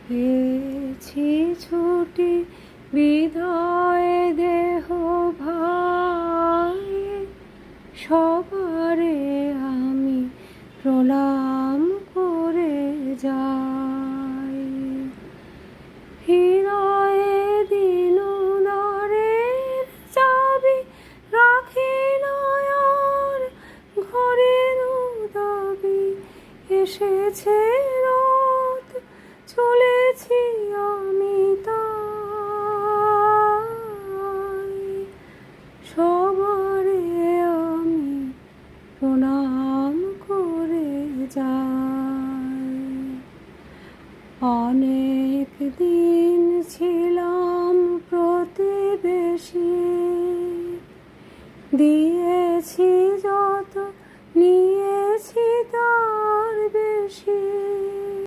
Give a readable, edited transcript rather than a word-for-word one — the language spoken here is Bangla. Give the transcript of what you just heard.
পেয়েছি ছুটি বিদায় দেহ ভাই, সবারে আমি প্রণাম করে যাই। হৃদয়ে দিন দ্বারের চাবি রাখি নয়ন, ঘরের দাবি এসেছে রাত, চলেছি আমি তাই। সবারে আমি প্রণাম করে যাই। অনেক দিন ছিলাম প্রতিবেশী, দিয়েছি যত নিয়েছি তার বেশি।